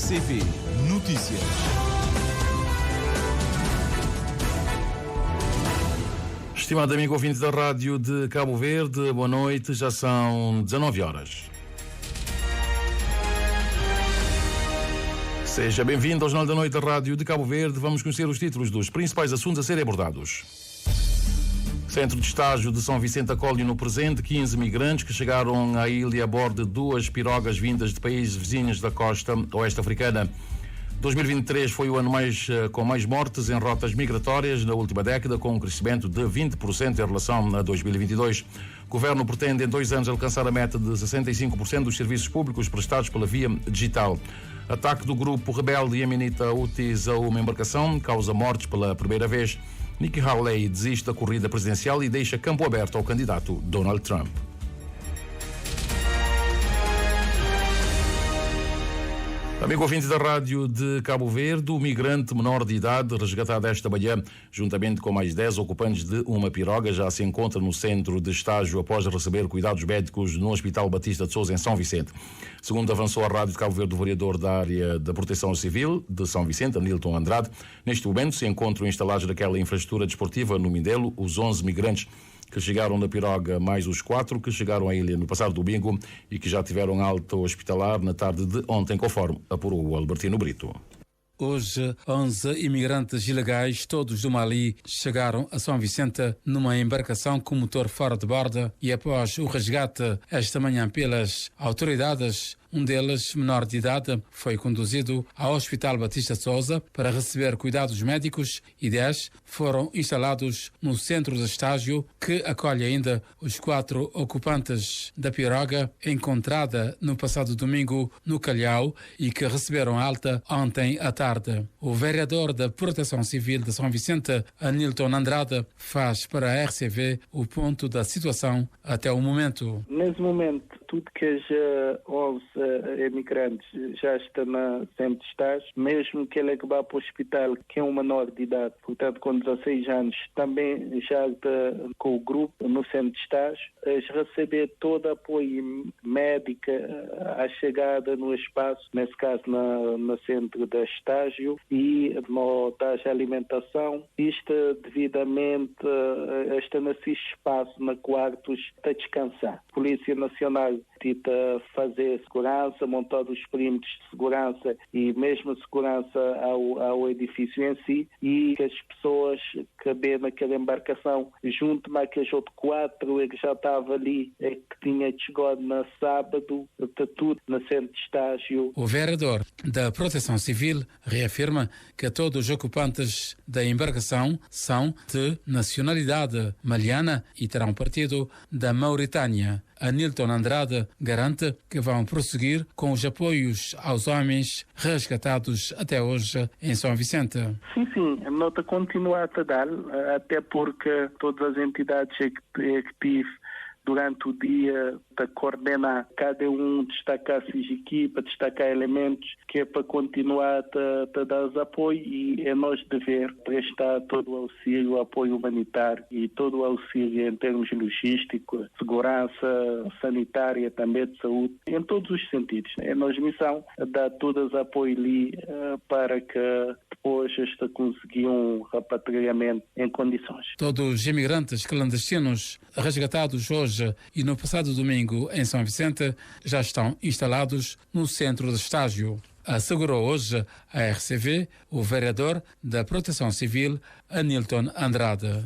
RCP Notícias. Estimado amigo ouvinte da Rádio de Cabo Verde, boa noite, já são 19 horas. Seja bem-vindo ao Jornal da Noite da Rádio de Cabo Verde. Vamos conhecer os títulos dos principais assuntos a serem abordados. Centro de estágio de São Vicente acolhe no presente 15 migrantes que chegaram à ilha a bordo de 2 pirogas vindas de países vizinhos da costa oeste africana. 2023 foi o ano com mais mortes em rotas migratórias na última década, com um crescimento de 20% em relação a 2022. O Governo pretende em 2 anos alcançar a meta de 65% dos serviços públicos prestados pela via digital. Ataque do grupo rebelde iemenita Houthis a uma embarcação causa mortes pela primeira vez. Nikki Haley desiste da corrida presidencial e deixa campo aberto ao candidato Donald Trump. Amigo ouvinte da Rádio de Cabo Verde, o migrante menor de idade resgatado esta manhã, juntamente com mais 10 ocupantes de uma piroga, já se encontra no centro de estágio após receber cuidados médicos no Hospital Batista de Sousa, em São Vicente. Segundo avançou a Rádio de Cabo Verde, o vereador da área da Proteção Civil de São Vicente, Anilton Andrade, neste momento se encontram instalados naquela infraestrutura desportiva no Mindelo os 11 migrantes que chegaram da piroga, mais os 4 que chegaram à ilha no passado domingo e que já tiveram alta hospitalar na tarde de ontem, conforme apurou o Albertino Brito. Hoje, 11 imigrantes ilegais, todos do Mali, chegaram a São Vicente numa embarcação com motor fora de borda e após o resgate esta manhã pelas autoridades, um deles, menor de idade, foi conduzido ao Hospital Batista de Sousa para receber cuidados médicos e 10 foram instalados no centro de estágio que acolhe ainda os 4 ocupantes da piroga encontrada no passado domingo no Calhau e que receberam alta ontem à tarde. O vereador da Proteção Civil de São Vicente, Anilton Andrade, faz para a RCV o ponto da situação até o momento. Nesse momento, tudo que já 11 imigrantes já está na centro de estágio, mesmo que ele vá para o hospital, que é um menor de idade, portanto com 16 anos, também já está com o grupo no centro de estágio, receber todo o apoio médico à chegada no espaço, nesse caso no centro de estágio, e no taxa de alimentação, isto devidamente está nesse espaço, na quartos, para descansar. Polícia Nacional tenta fazer segurança, montar os perímetros de segurança e mesmo segurança ao edifício em si, e que as pessoas que vêm naquela embarcação, junto com aqueles outros 4 que já estavam ali, que tinha chegado na sábado, está tudo no centro de estágio. O vereador da Proteção Civil reafirma que todos os ocupantes da embarcação são de nacionalidade maliana e terão partido da Mauritânia. Anilton Andrade garante que vão prosseguir com os apoios aos homens resgatados até hoje em São Vicente. Sim, a nota continua a dar, até porque todas as entidades que tive durante o dia para coordenar, cada um destacar suas equipas, destacar elementos, que é para continuar a dar apoio, e é nosso dever prestar todo o auxílio, o apoio humanitário e todo o auxílio em termos logísticos, segurança sanitária, também de saúde, em todos os sentidos. É nossa missão dar todo o apoio ali para que depois conseguir um repatriamento em condições. Todos os imigrantes clandestinos resgatados hoje e no passado domingo em São Vicente já estão instalados no centro de estágio. Assegurou hoje a RCV o vereador da Proteção Civil, Anilton Andrade.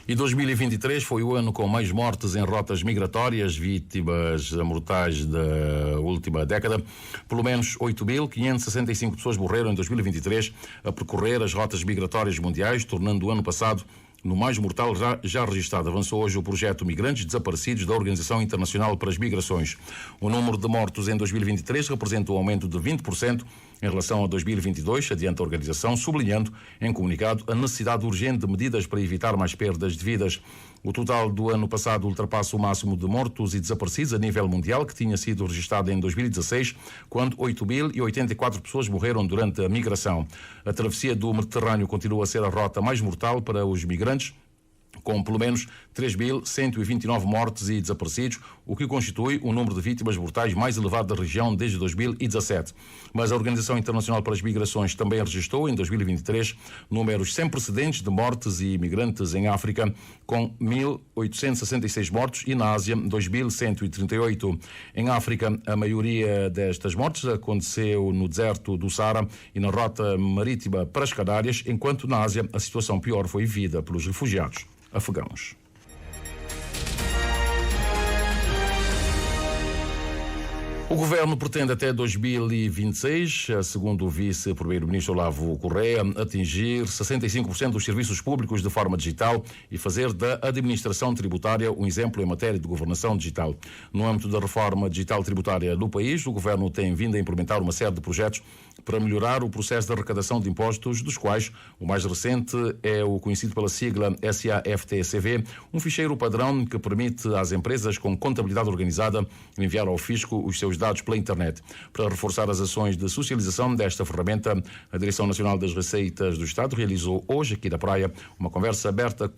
E 2023 foi o ano com mais mortes em rotas migratórias, vítimas mortais da última década. Pelo menos 8.565 pessoas morreram em 2023 a percorrer as rotas migratórias mundiais, tornando o ano passado no mais mortal já registado. Avançou hoje o projeto Migrantes Desaparecidos da Organização Internacional para as Migrações. O número de mortos em 2023 representa um aumento de 20% em relação a 2022, adianta a organização, sublinhando em comunicado a necessidade urgente de medidas para evitar mais perdas de vidas. O total do ano passado ultrapassa o máximo de mortos e desaparecidos a nível mundial, que tinha sido registrado em 2016, quando 8.084 pessoas morreram durante a migração. A travessia do Mediterrâneo continua a ser a rota mais mortal para os migrantes, com pelo menos 3.129 mortes e desaparecidos, o que constitui o número de vítimas mortais mais elevado da região desde 2017. Mas a Organização Internacional para as Migrações também registrou, em 2023, números sem precedentes de mortes e imigrantes em África, com 1.866 mortos, e na Ásia, 2.138. Em África, a maioria destas mortes aconteceu no deserto do Saara e na rota marítima para as Canárias, enquanto na Ásia a situação pior foi vivida pelos refugiados afegãos. O governo pretende até 2026, segundo o vice-primeiro-ministro Olavo Correia, atingir 65% dos serviços públicos de forma digital e fazer da administração tributária um exemplo em matéria de governação digital. No âmbito da reforma digital tributária do país, o governo tem vindo a implementar uma série de projetos para melhorar o processo de arrecadação de impostos, dos quais o mais recente é o conhecido pela sigla SAFT-CV, um ficheiro padrão que permite às empresas com contabilidade organizada enviar ao fisco os seus dados pela internet. Para reforçar as ações de socialização desta ferramenta, a Direção Nacional das Receitas do Estado realizou hoje, aqui da Praia, uma conversa aberta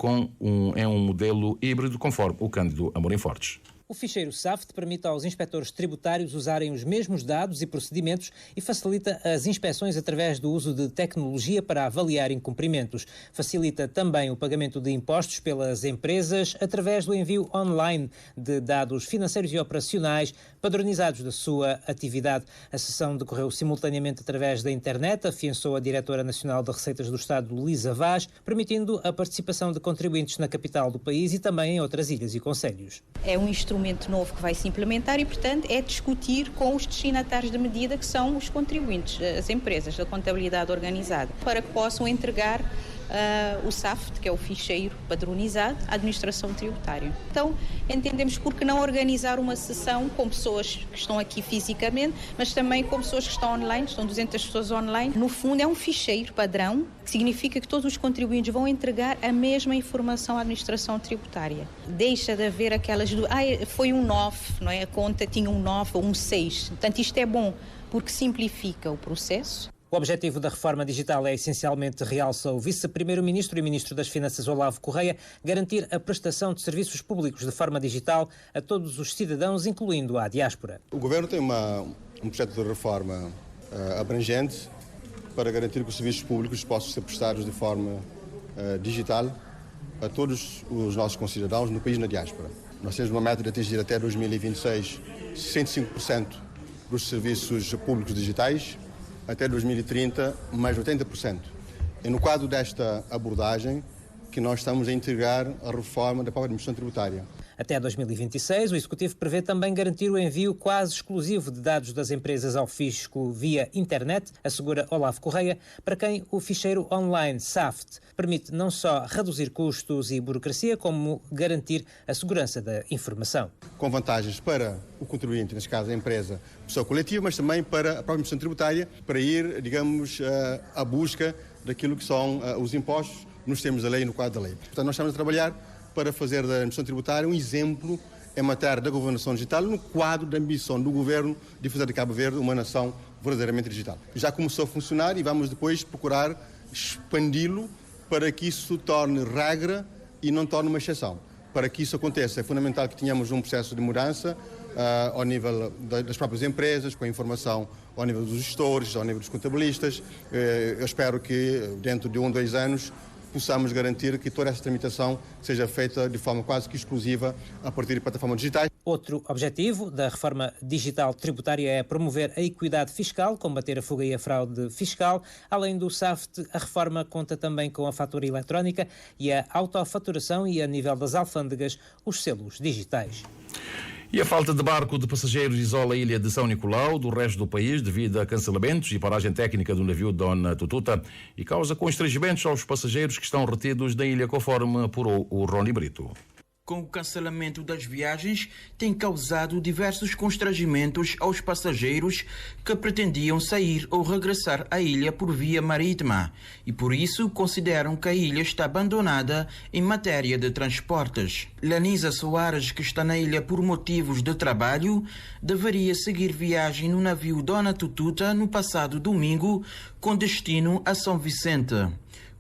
em um modelo híbrido, conforme o Cândido Amorim Fortes. O ficheiro SAFT permite aos inspectores tributários usarem os mesmos dados e procedimentos e facilita as inspeções através do uso de tecnologia para avaliar incumprimentos. Facilita também o pagamento de impostos pelas empresas através do envio online de dados financeiros e operacionais padronizados da sua atividade. A sessão decorreu simultaneamente através da internet, afiançou a Diretora Nacional de Receitas do Estado, Luísa Vaz, permitindo a participação de contribuintes na capital do país e também em outras ilhas e concelhos. É um instrumento novo que vai se implementar e, portanto, é discutir com os destinatários da medida, que são os contribuintes, as empresas da contabilidade organizada, para que possam entregar o SAFT, que é o ficheiro padronizado, à administração tributária. Então, entendemos por que não organizar uma sessão com pessoas que estão aqui fisicamente, mas também com pessoas que estão online, estão 200 pessoas online. No fundo, é um ficheiro padrão, que significa que todos os contribuintes vão entregar a mesma informação à administração tributária. Deixa de haver aquelas foi um 9, não é? A conta tinha um 9 ou um 6. Portanto, isto é bom, porque simplifica o processo. O objetivo da reforma digital é essencialmente, realça o vice-primeiro-ministro e ministro das Finanças Olavo Correia, garantir a prestação de serviços públicos de forma digital a todos os cidadãos, incluindo a diáspora. O governo tem um projeto de reforma abrangente para garantir que os serviços públicos possam ser prestados de forma digital a todos os nossos concidadãos no país e na diáspora. Nós temos uma meta de atingir até 2026 65% dos serviços públicos digitais, até 2030 mais 80%. É no quadro desta abordagem que nós estamos a integrar a reforma da própria administração tributária. Até 2026, o Executivo prevê também garantir o envio quase exclusivo de dados das empresas ao fisco via internet, assegura Olavo Correia, para quem o ficheiro online SAFT permite não só reduzir custos e burocracia, como garantir a segurança da informação. Com vantagens para o contribuinte, neste caso a empresa, pessoa coletiva, mas também para a própria administração tributária, para ir, digamos, à busca daquilo que são os impostos nos termos da lei e no quadro da lei. Portanto, nós estamos a trabalhar para fazer da administração tributária um exemplo em matéria da governação digital no quadro da ambição do governo de fazer de Cabo Verde uma nação verdadeiramente digital. Já começou a funcionar e vamos depois procurar expandi-lo para que isso torne regra e não torne uma exceção. Para que isso aconteça, é fundamental que tenhamos um processo de mudança ao nível das próprias empresas, com a informação ao nível dos gestores, ao nível dos contabilistas. Eu espero que dentro de 1 ou 2 anos possamos garantir que toda essa tramitação seja feita de forma quase que exclusiva a partir de plataformas digitais. Outro objetivo da reforma digital tributária é promover a equidade fiscal, combater a fuga e a fraude fiscal. Além do SAFT, a reforma conta também com a fatura eletrónica e a autofaturação e, a nível das alfândegas, os selos digitais. E a falta de barco de passageiros isola a ilha de São Nicolau do resto do país devido a cancelamentos e paragem técnica do navio Dona Tututa e causa constrangimentos aos passageiros que estão retidos na ilha, conforme apurou o Rony Brito. Com o cancelamento das viagens, tem causado diversos constrangimentos aos passageiros que pretendiam sair ou regressar à ilha por via marítima e, por isso, consideram que a ilha está abandonada em matéria de transportes. Lanisa Soares, que está na ilha por motivos de trabalho, deveria seguir viagem no navio Dona Tututa no passado domingo, com destino a São Vicente.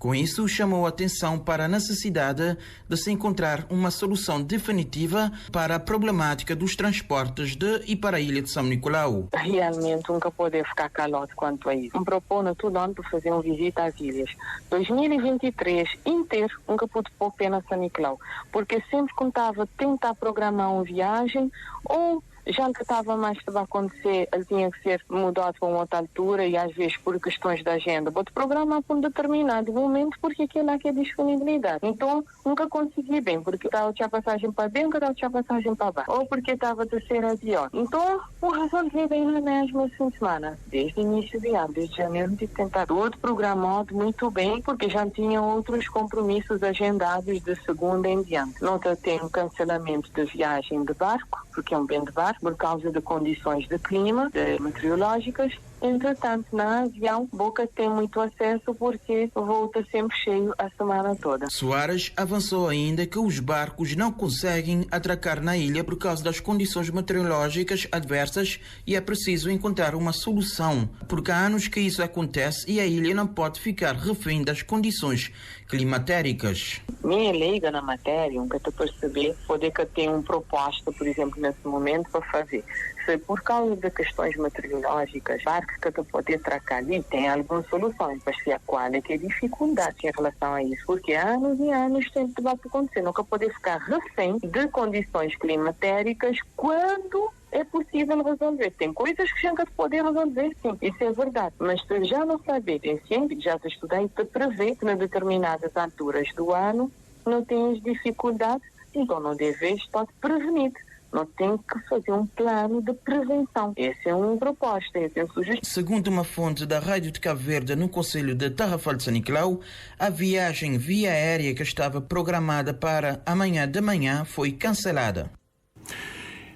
Com isso, chamou a atenção para a necessidade de se encontrar uma solução definitiva para a problemática dos transportes de e para a ilha de São Nicolau. Realmente nunca poder ficar calado quanto a isso. Me propondo tudo ano para fazer uma visita às ilhas. 2023 inteiro nunca pude pôr pé na São Nicolau, porque sempre que estava a tentar programar uma viagem ou já que estava mais que vai acontecer, ele tinha que ser mudado para uma outra altura e às vezes por questões da agenda, vou programar para um determinado momento porque aquilo lá que é disponibilidade. Então nunca consegui bem, porque estava a passagem para bem, ou estava a passagem para baixo, ou porque estava a terceira avião. Então o resolvi bem na mesma fim de semana, desde o início de ano, desde janeiro, de tentar tudo programado muito bem, porque já tinha outros compromissos agendados de segunda em diante. Não tem um cancelamento de viagem de barco, porque é um bem de barco, por causa de condições de clima, meteorológicas. Entretanto, na avião, Boca tem muito acesso porque volta sempre cheio a semana toda. Soares avançou ainda que os barcos não conseguem atracar na ilha por causa das condições meteorológicas adversas e é preciso encontrar uma solução, porque há anos que isso acontece e a ilha não pode ficar refém das condições climatéricas. Minha leiga na matéria, nunca te perceber, poder que tem uma proposta, por exemplo, nesse momento para fazer. Se por causa de questões meteorológicas, barcos que te pode atracar ali, tem algumas soluções, mas se a qual é que é dificuldade em relação a isso, porque anos e anos sempre vai acontecer, nunca poder ficar refém de condições climatéricas quando é possível resolver. Tem coisas que já não poder resolver, sim, isso é verdade, mas se já não saber, tem sempre já te estudar e te prevê que em determinadas alturas do ano não tens dificuldade, então não deves estar prevenido. Não tem que fazer um plano de prevenção. Essa é uma proposta, essa é uma sugestão. Segundo uma fonte da Rádio de Cabo Verde no Conselho de Tarrafal de São Nicolau, a viagem via aérea que estava programada para amanhã de manhã foi cancelada.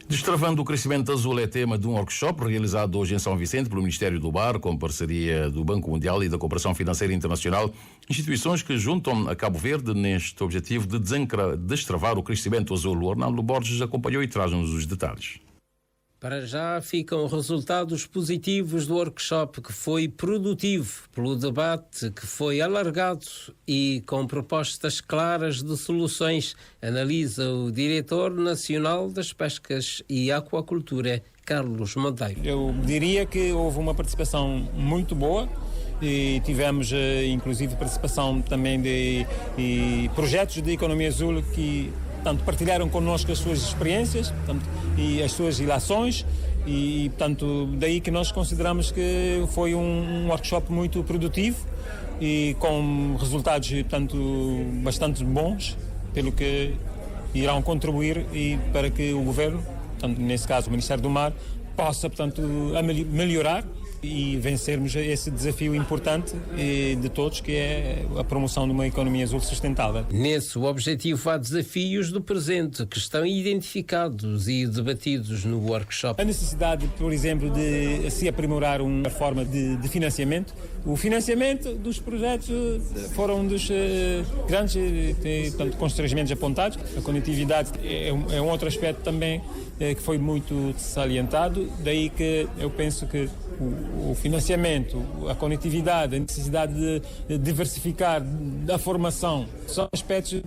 Destravando o crescimento azul é tema de um workshop realizado hoje em São Vicente pelo Ministério do Mar, com parceria do Banco Mundial e da Cooperação Financeira Internacional, instituições que juntam a Cabo Verde neste objetivo de destravar o crescimento azul. O Arnaldo Borges acompanhou e traz-nos os detalhes. Para já ficam resultados positivos do workshop, que foi produtivo pelo debate que foi alargado e com propostas claras de soluções, analisa o diretor nacional das pescas e aquacultura, Carlos Monteiro. Eu diria que houve uma participação muito boa e tivemos inclusive participação também de projetos de economia azul que portanto, partilharam connosco as suas experiências e as suas ilações e, portanto, daí que nós consideramos que foi um workshop muito produtivo e com resultados, portanto, bastante bons, pelo que irão contribuir e para que o Governo, portanto, nesse caso o Ministério do Mar, possa, portanto, melhorar e vencermos esse desafio importante de todos, que é a promoção de uma economia azul sustentável. Nesse objetivo há desafios do presente que estão identificados e debatidos no workshop. A necessidade, por exemplo, de se aprimorar uma forma de financiamento. O financiamento dos projetos foram um dos grandes constrangimentos apontados. A conectividade é um outro aspecto também que foi muito salientado, daí que eu penso que o financiamento, a conectividade, a necessidade de diversificar a formação são aspectos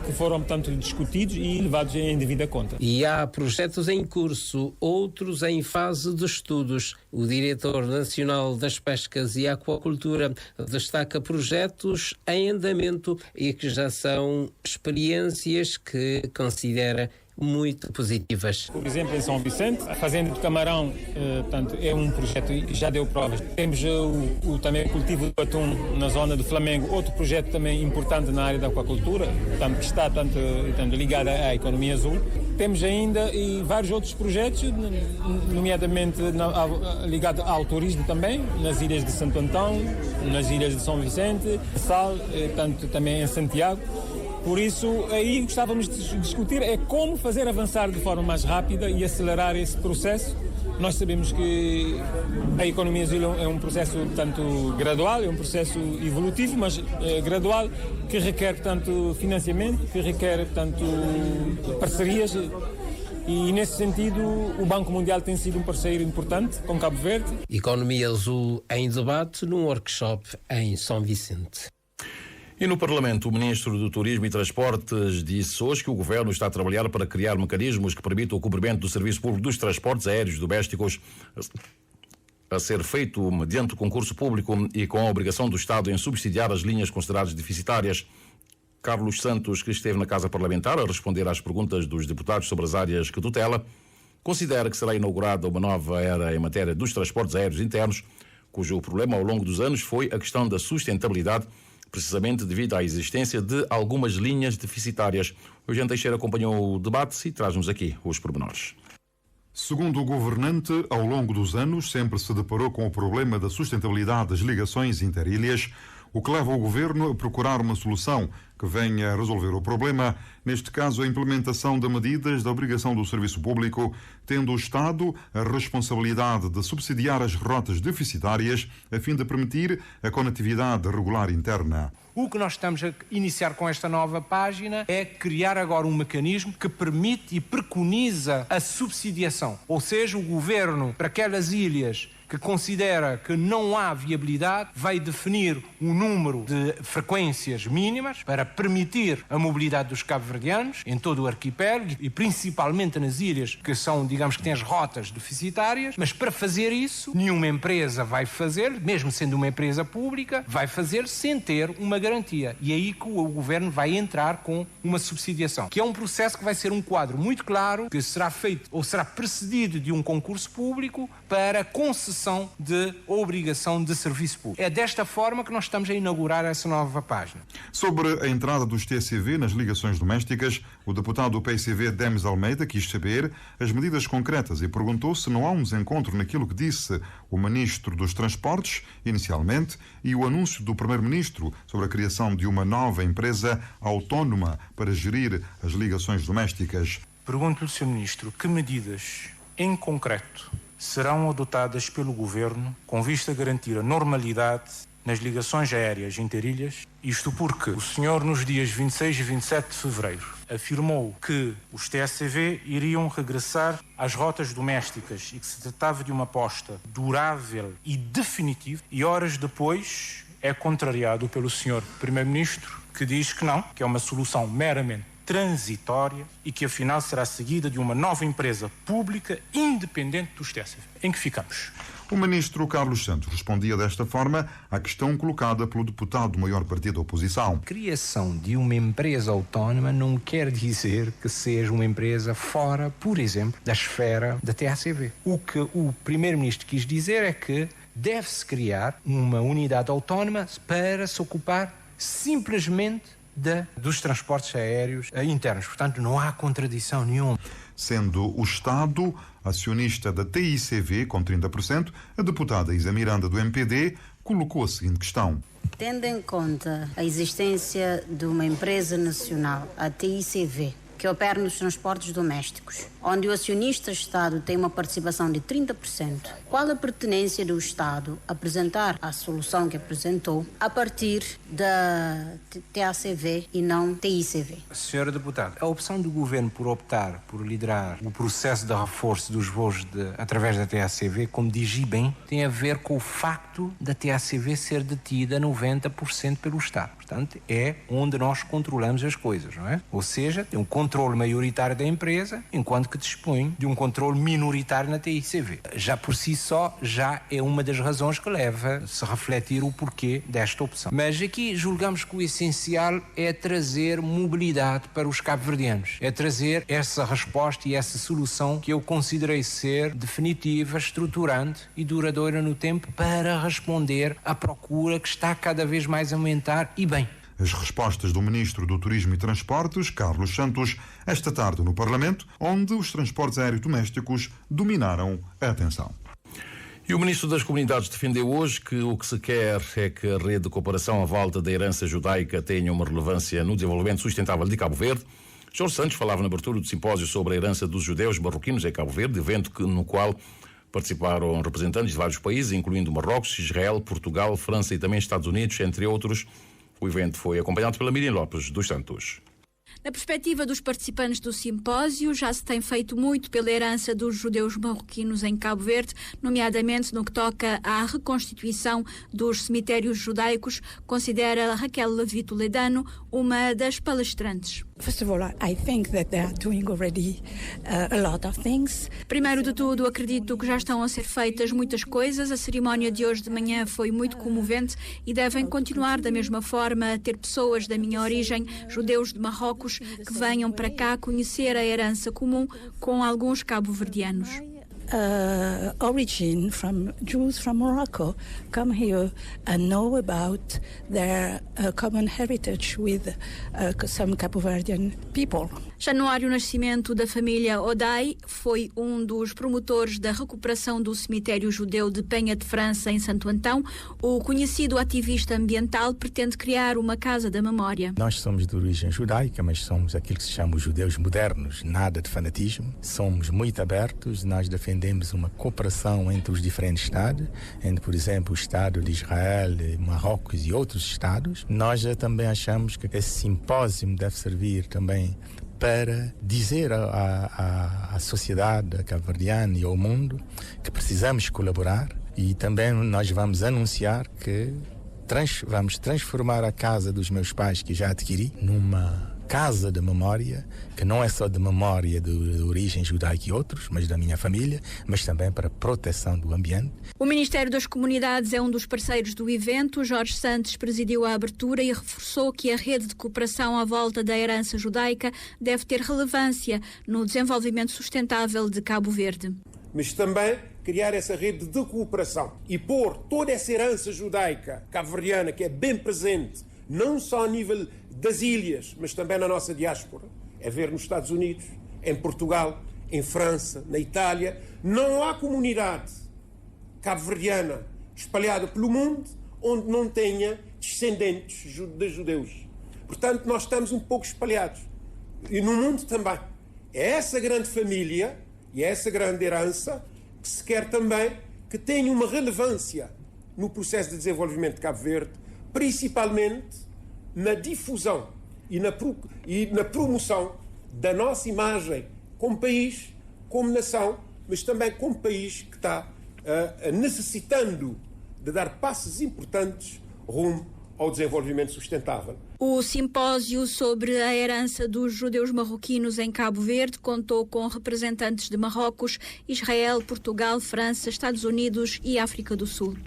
que foram discutidos e levados em devida conta. E há projetos em curso, outros em fase de estudos. O diretor nacional das pescas e aquacultura destaca projetos em andamento e que já são experiências que considera muito positivas. Por exemplo, em São Vicente, a Fazenda de Camarão é um projeto e já deu provas. Temos também o cultivo do atum na zona do Flamengo, outro projeto também importante na área da aquacultura, que está ligado à economia azul. Temos ainda vários outros projetos, nomeadamente ligados ao turismo também, nas ilhas de Santo Antão, nas ilhas de São Vicente, Sal, também em Santiago. Por isso, aí gostávamos de discutir como fazer avançar de forma mais rápida e acelerar esse processo. Nós sabemos que a economia azul é um processo tanto gradual, é um processo evolutivo, mas gradual, que requer tanto financiamento, que requer tanto parcerias. E, nesse sentido, o Banco Mundial tem sido um parceiro importante com Cabo Verde. Economia azul em debate num workshop em São Vicente. E no Parlamento, o Ministro do Turismo e Transportes disse hoje que o Governo está a trabalhar para criar mecanismos que permitam o cumprimento do Serviço Público dos Transportes Aéreos Domésticos a ser feito mediante concurso público e com a obrigação do Estado em subsidiar as linhas consideradas deficitárias. Carlos Santos, que esteve na Casa Parlamentar a responder às perguntas dos deputados sobre as áreas que tutela, considera que será inaugurada uma nova era em matéria dos transportes aéreos internos, cujo problema ao longo dos anos foi a questão da sustentabilidade, precisamente devido à existência de algumas linhas deficitárias. O Eugênio Teixeira acompanhou o debate e traz-nos aqui os pormenores. Segundo o governante, ao longo dos anos sempre se deparou com o problema da sustentabilidade das ligações interilhas, o que leva o governo a procurar uma solução que venha a resolver o problema, neste caso a implementação de medidas da obrigação do serviço público, tendo o Estado a responsabilidade de subsidiar as rotas deficitárias a fim de permitir a conectividade regular interna. O que nós estamos a iniciar com esta nova página é criar agora um mecanismo que permite e preconiza a subsidiação, ou seja, o governo para aquelas ilhas que considera que não há viabilidade, vai definir um número de frequências mínimas para permitir a mobilidade dos cabo-verdianos em todo o arquipélago e principalmente nas ilhas que são, digamos, que têm as rotas deficitárias, mas para fazer isso, nenhuma empresa vai fazer, mesmo sendo uma empresa pública, vai fazer sem ter uma garantia. E é aí que o governo vai entrar com uma subsidiação, que é um processo que vai ser um quadro muito claro, que será feito ou será precedido de um concurso público para concessão de obrigação de serviço público. É desta forma que nós estamos a inaugurar essa nova página. Sobre a entrada dos TCV nas ligações domésticas, o deputado do PCV, Demis Almeida, quis saber as medidas concretas e perguntou se não há um desencontro naquilo que disse o Ministro dos Transportes, inicialmente, e o anúncio do Primeiro-Ministro sobre a criação de uma nova empresa autónoma para gerir as ligações domésticas. Pergunto-lhe, Sr. Ministro, que medidas, em concreto, serão adotadas pelo Governo com vista a garantir a normalidade nas ligações aéreas interilhas, isto porque o senhor, nos dias 26 e 27 de fevereiro, afirmou que os TSV iriam regressar às rotas domésticas e que se tratava de uma aposta durável e definitiva, e horas depois é contrariado pelo senhor Primeiro-Ministro, que diz que não, que é uma solução meramente transitória e que afinal será seguida de uma nova empresa pública independente dos TSV. Em que ficamos? O ministro Carlos Santos respondia desta forma à questão colocada pelo deputado do maior partido da oposição. A criação de uma empresa autónoma não quer dizer que seja uma empresa fora, por exemplo, da esfera da TACV. O que o primeiro-ministro quis dizer é que deve-se criar uma unidade autónoma para se ocupar simplesmente dos transportes aéreos internos. Portanto, não há contradição nenhuma. Sendo o Estado acionista da TICV com 30%, a deputada Isa Miranda do MPD colocou a seguinte questão. Tendo em conta a existência de uma empresa nacional, a TICV, que opera nos transportes domésticos, onde o acionista Estado tem uma participação de 30%, qual a pertinência do Estado apresentar a solução que apresentou a partir da TACV e não TICV? Senhora deputada, a opção do governo por optar por liderar o processo de reforço dos voos através da TACV, como diz bem, tem a ver com o facto da TACV ser detida 90% pelo Estado. Portanto, é onde nós controlamos as coisas, não é? Ou seja, tem um controle maioritário da empresa, enquanto que dispõe de um controle minoritário na TICV. Já por si só, já é uma das razões que leva a se refletir o porquê desta opção. Mas aqui julgamos que o essencial é trazer mobilidade para os cabo-verdianos. É trazer essa resposta e essa solução que eu considerei ser definitiva, estruturante e duradoura no tempo para responder à procura que está cada vez mais a aumentar e bem. As respostas do Ministro do Turismo e Transportes, Carlos Santos, esta tarde no Parlamento, onde os transportes aéreos domésticos dominaram a atenção. E o Ministro das Comunidades defendeu hoje que o que se quer é que a rede de cooperação à volta da herança judaica tenha uma relevância no desenvolvimento sustentável de Cabo Verde. Jorge Santos falava na abertura do simpósio sobre a herança dos judeus marroquinos em Cabo Verde, evento no qual participaram representantes de vários países, incluindo Marrocos, Israel, Portugal, França e também Estados Unidos, entre outros. O evento foi acompanhado pela Miriam Lopes dos Santos. Na perspectiva dos participantes do simpósio, já se tem feito muito pela herança dos judeus marroquinos em Cabo Verde, nomeadamente no que toca à reconstituição dos cemitérios judaicos, considera Raquel Levi Toledano uma das palestrantes. First of all, I think that they are doing already a lot of things. Primeiro de tudo, acredito que já estão a ser feitas muitas coisas. A cerimónia de hoje de manhã foi muito comovente e devem continuar da mesma forma a ter pessoas da minha origem, judeus de Marrocos, que venham para cá conhecer a herança comum com alguns cabo-verdianos. Origin from Jews from Morocco come here and know about their common heritage with some Cabo Verdean people. Januário Nascimento, da família Odai, foi um dos promotores da recuperação do cemitério judeu de Penha de França, em Santo Antão. O conhecido ativista ambiental pretende criar uma casa da memória. Nós somos de origem judaica, mas somos aquilo que se chama os judeus modernos, nada de fanatismo. Somos muito abertos, nós defendemos uma cooperação entre os diferentes Estados, entre, por exemplo, o Estado de Israel, Marrocos e outros Estados. Nós também achamos que esse simpósio deve servir também para dizer à sociedade cabo-verdiana e ao mundo que precisamos colaborar, e também nós vamos anunciar que vamos transformar a casa dos meus pais, que já adquiri, numa casa de memória, que não é só de memória de origem judaica e outros, mas da minha família, mas também para a proteção do ambiente. O Ministério das Comunidades é um dos parceiros do evento. Jorge Santos presidiu a abertura e reforçou que a rede de cooperação à volta da herança judaica deve ter relevância no desenvolvimento sustentável de Cabo Verde. Mas também criar essa rede de cooperação e pôr toda essa herança judaica cabo-verdiana, que é bem presente, não só a nível das ilhas, mas também na nossa diáspora. É ver nos Estados Unidos, em Portugal, em França, na Itália. Não há comunidade cabo-verdiana espalhada pelo mundo onde não tenha descendentes de judeus. Portanto, nós estamos um pouco espalhados. E no mundo também. É essa grande família e é essa grande herança que se quer também que tenha uma relevância no processo de desenvolvimento de Cabo Verde, principalmente na difusão e na promoção da nossa imagem como país, como nação, mas também como país que está necessitando de dar passos importantes rumo ao desenvolvimento sustentável. O simpósio sobre a herança dos judeus marroquinos em Cabo Verde contou com representantes de Marrocos, Israel, Portugal, França, Estados Unidos e África do Sul.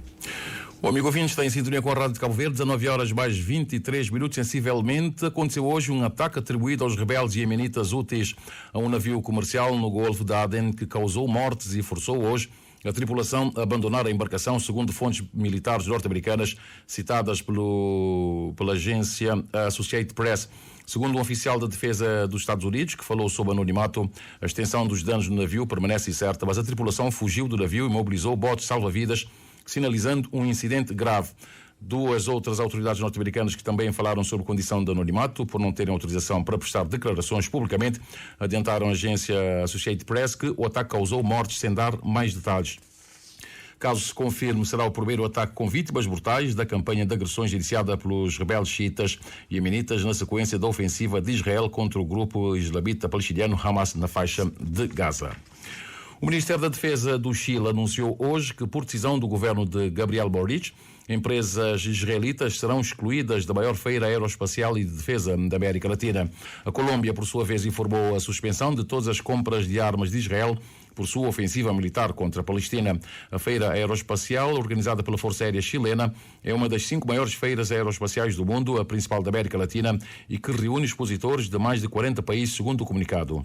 O amigo ouvinte está em sintonia com a Rádio de Cabo Verde, 19 horas mais 23 minutos, sensivelmente. Aconteceu hoje um ataque atribuído aos rebeldes iemenitas úteis a um navio comercial no Golfo de Aden, que causou mortes e forçou hoje a tripulação a abandonar a embarcação, segundo fontes militares norte-americanas citadas pela agência Associated Press. Segundo um oficial da defesa dos Estados Unidos, que falou sob anonimato, a extensão dos danos no navio permanece incerta, mas a tripulação fugiu do navio e mobilizou botes salva-vidas, sinalizando um incidente grave. Duas outras autoridades norte-americanas que também falaram sobre condição de anonimato, por não terem autorização para prestar declarações publicamente, adiantaram à agência Associated Press que o ataque causou mortes, sem dar mais detalhes. Caso se confirme, será o primeiro ataque com vítimas mortais da campanha de agressões iniciada pelos rebeldes xiitas iemenitas na sequência da ofensiva de Israel contra o grupo islamita palestiniano Hamas na faixa de Gaza. O Ministério da Defesa do Chile anunciou hoje que, por decisão do governo de Gabriel Boric, empresas israelitas serão excluídas da maior feira aeroespacial e de defesa da América Latina. A Colômbia, por sua vez, informou a suspensão de todas as compras de armas de Israel por sua ofensiva militar contra a Palestina. A feira aeroespacial, organizada pela Força Aérea Chilena, é uma das 5 maiores feiras aeroespaciais do mundo, a principal da América Latina, e que reúne expositores de mais de 40 países, segundo o comunicado.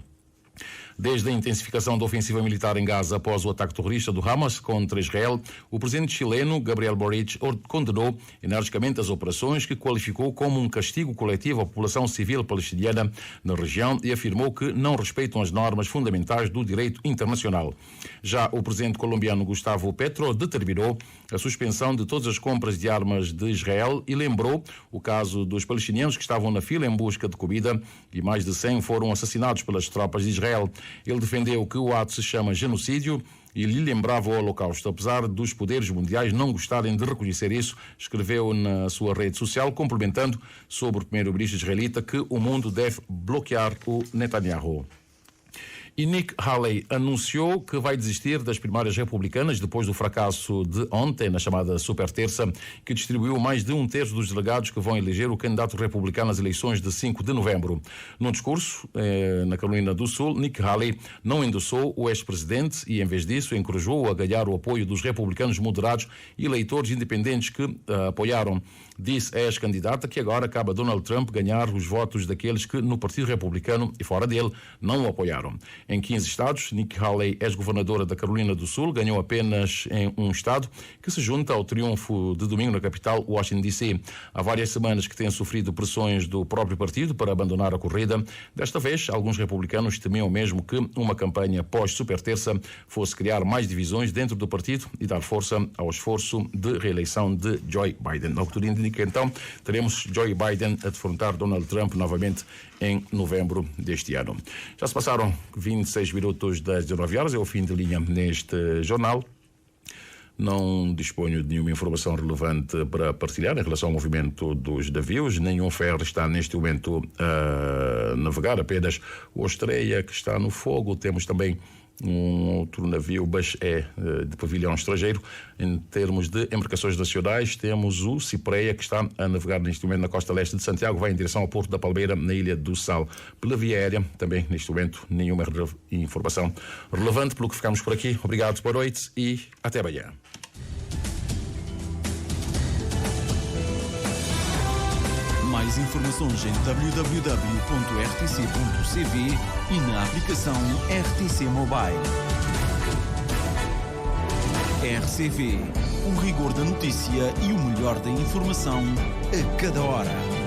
Desde a intensificação da ofensiva militar em Gaza após o ataque terrorista do Hamas contra Israel, o presidente chileno, Gabriel Boric, condenou energicamente as operações, que qualificou como um castigo coletivo à população civil palestiniana na região, e afirmou que não respeitam as normas fundamentais do direito internacional. Já o presidente colombiano Gustavo Petro determinou a suspensão de todas as compras de armas de Israel e lembrou o caso dos palestinianos que estavam na fila em busca de comida e mais de 100 foram assassinados pelas tropas de Israel. Ele defendeu que o ato se chama genocídio e lhe lembrava o Holocausto. Apesar dos poderes mundiais não gostarem de reconhecer isso, escreveu na sua rede social, complementando sobre o primeiro-ministro israelita que o mundo deve bloquear o Netanyahu. E Nikki Haley anunciou que vai desistir das primárias republicanas depois do fracasso de ontem, na chamada Super Terça, que distribuiu mais de 1/3 dos delegados que vão eleger o candidato republicano nas eleições de 5 de novembro. Num discurso na Carolina do Sul, Nikki Haley não endossou o ex-presidente e, em vez disso, encorajou-o a ganhar o apoio dos republicanos moderados e eleitores independentes que apoiaram. Disse a ex-candidata que agora cabe a Donald Trump ganhar os votos daqueles que, no Partido Republicano e fora dele, não o apoiaram. Em 15 estados, Nikki Haley, ex-governadora da Carolina do Sul, ganhou apenas em um estado, que se junta ao triunfo de domingo na capital, Washington, D.C. Há várias semanas que tem sofrido pressões do próprio partido para abandonar a corrida. Desta vez, alguns republicanos temiam mesmo que uma campanha pós-Super Terça fosse criar mais divisões dentro do partido e dar força ao esforço de reeleição de Joe Biden. Ao que tudo indica, então, teremos Joe Biden a defrontar Donald Trump novamente em novembro deste ano. Já se passaram 26 minutos das 19 horas, é o fim de linha neste jornal. Não disponho de nenhuma informação relevante para partilhar em relação ao movimento dos navios. Nenhum ferry está neste momento a navegar, apenas o Estreia que está no fogo. Temos também um outro navio, mas é de pavilhão estrangeiro. Em termos de embarcações nacionais, temos o Cipreia, que está a navegar neste momento na costa leste de Santiago, vai em direção ao Porto da Palmeira, na Ilha do Sal. Pela via aérea, também neste momento, nenhuma informação relevante, pelo que ficamos por aqui. Obrigado, boa noite e até amanhã. Mais informações em www.rtc.cv e na aplicação RTC Mobile. RCV, o rigor da notícia e o melhor da informação a cada hora.